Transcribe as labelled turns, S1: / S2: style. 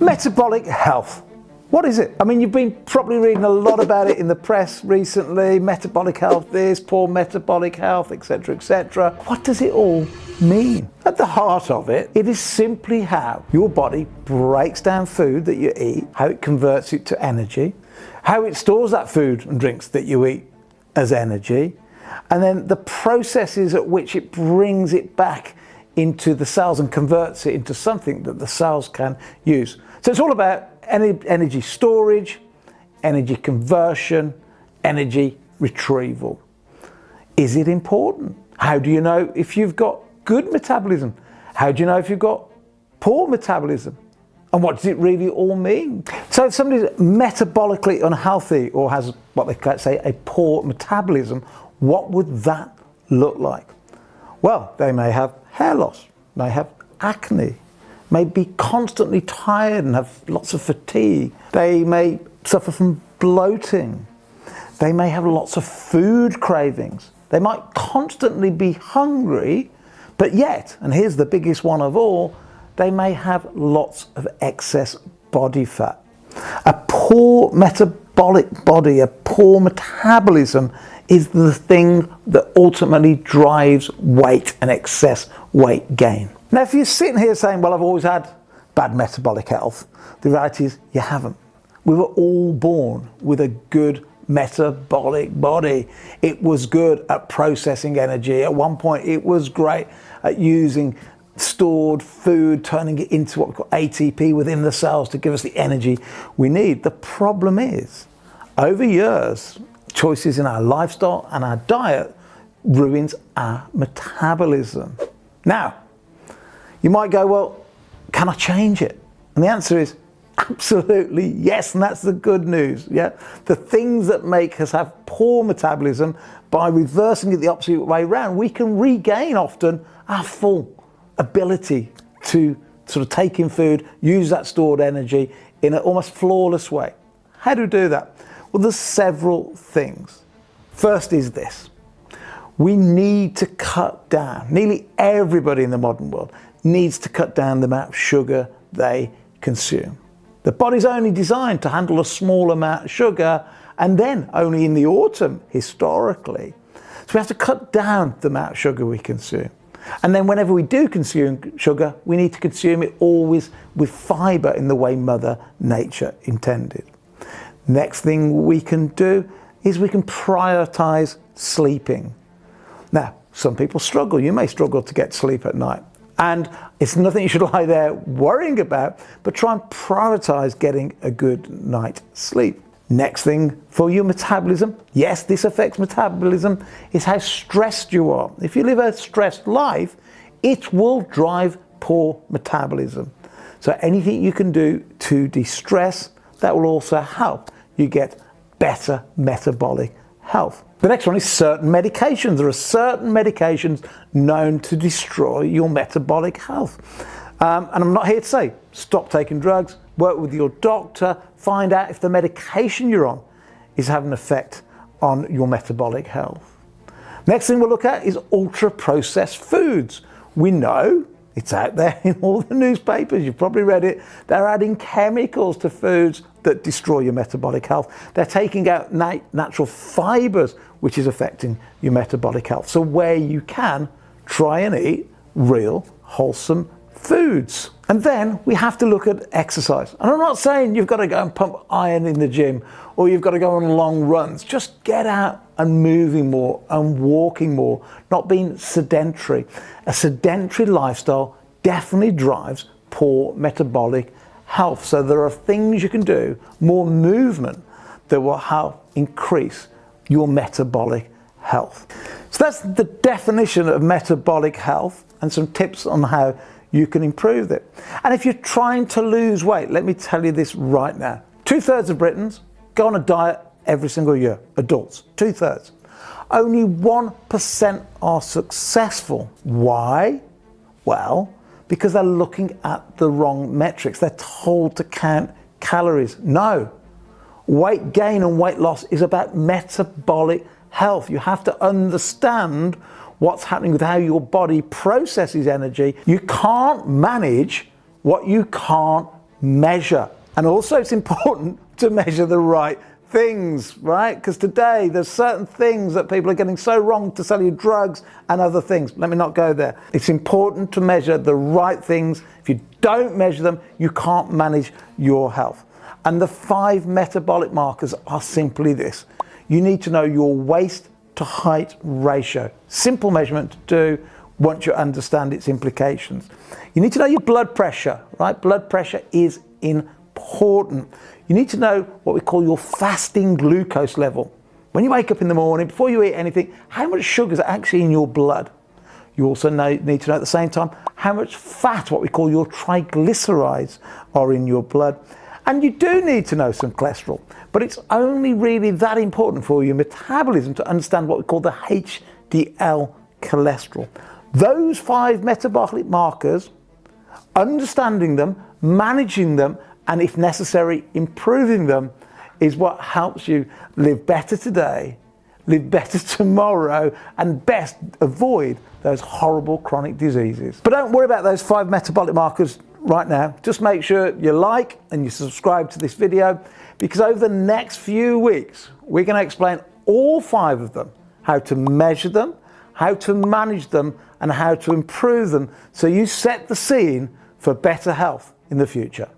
S1: Metabolic health. What is it? I mean, you've been probably reading a lot about it in the press recently. Metabolic health this, poor metabolic health, etc., etc. What does it all mean? At the heart of it, it is simply how your body breaks down food that you eat, how it converts it to energy, how it stores that food and drinks that you eat as energy, and then the processes at which it brings it back into the cells and converts it into something that the cells can use. So it's all about energy storage, energy conversion, energy retrieval. Is it important? How do you know if you've got good metabolism? How do you know if you've got poor metabolism? And what does it really all mean? So if somebody's metabolically unhealthy or has what they could say a poor metabolism, what would that look like? Well, they may have hair loss, may have acne, may be constantly tired and have lots of fatigue. They may suffer from bloating. They may have lots of food cravings. They might constantly be hungry, but yet, and here's the biggest one of all, they may have lots of excess body fat. A poor metabolic body, a poor metabolism is the thing that ultimately drives weight and excess weight gain. Now, if you're sitting here saying, well, I've always had bad metabolic health, the reality is you haven't. We were all born with a good metabolic body. It was good at processing energy. At one point, it was great at using stored food, turning it into what we call ATP within the cells to give us the energy we need. The problem is, over years, choices in our lifestyle and our diet ruins our metabolism. Now, you might go, well, can I change it? And the answer is absolutely yes, and that's the good news. Yeah, the things that make us have poor metabolism, by reversing it the opposite way around, we can regain often our full ability to sort of take in food, use that stored energy in an almost flawless way. How do we do that? Well, there's several things. First is this. We need to cut down, nearly everybody in the modern world needs to cut down the amount of sugar they consume. The body's only designed to handle a small amount of sugar, and then only in the autumn, historically. So we have to cut down the amount of sugar we consume. And then whenever we do consume sugar, we need to consume it always with fiber in the way Mother Nature intended. Next thing we can do is we can prioritize sleeping. Now, some people struggle. You may struggle to get sleep at night. And it's nothing you should lie there worrying about, but try and prioritize getting a good night's sleep. Next thing for your metabolism, yes, this affects metabolism, is how stressed you are. If you live a stressed life, it will drive poor metabolism. So anything you can do to de-stress, that will also help you get better metabolic health. The next one is certain medications. There are certain medications known to destroy your metabolic health. And I'm not here to say stop taking drugs, work with your doctor, find out if the medication you're on is having an effect on your metabolic health. Next thing we'll look at is ultra-processed foods. We know, it's out there in all the newspapers, you've probably read it, they're adding chemicals to foods that destroy your metabolic health. They're taking out natural fibers, which is affecting your metabolic health. So where you can, try and eat real, wholesome foods. And then we have to look at exercise. And I'm not saying you've got to go and pump iron in the gym or you've got to go on long runs. Just get out and moving more and walking more, not being sedentary. A sedentary lifestyle definitely drives poor metabolic health. So there are things you can do, more movement, that will help increase your metabolic health. So that's the definition of metabolic health and some tips on how you can improve it. And if you're trying to lose weight, let me tell you this right now. 2/3 of Britons go on a diet every single year, adults, 2/3. Only 1% are successful. Why? Well, because they're looking at the wrong metrics. They're told to count calories. No. Weight gain and weight loss is about metabolic health. You have to understand what's happening with how your body processes energy. You can't manage what you can't measure. And also it's important to measure the right things, right? Because today there's certain things that people are getting so wrong to sell you drugs and other things. Let me not go there. It's important to measure the right things. If you don't measure them, you can't manage your health. And the 5 metabolic markers are simply this. You need to know your waist to height ratio. Simple measurement to do once you understand its implications. You need to know your blood pressure, right? Blood pressure is important. You need to know what we call your fasting glucose level. When you wake up in the morning, before you eat anything, how much sugar is actually in your blood? You also need to know at the same time how much fat, what we call your triglycerides, are in your blood. And you do need to know some cholesterol, but it's only really that important for your metabolism to understand what we call the HDL cholesterol. Those 5 metabolic markers, understanding them, managing them, and if necessary, improving them, is what helps you live better today, live better tomorrow, and best avoid those horrible chronic diseases. But don't worry about those 5 metabolic markers right now. Just make sure you like and you subscribe to this video, because over the next few weeks, we're going to explain all 5 of them, how to measure them, how to manage them, and how to improve them, so you set the scene for better health in the future.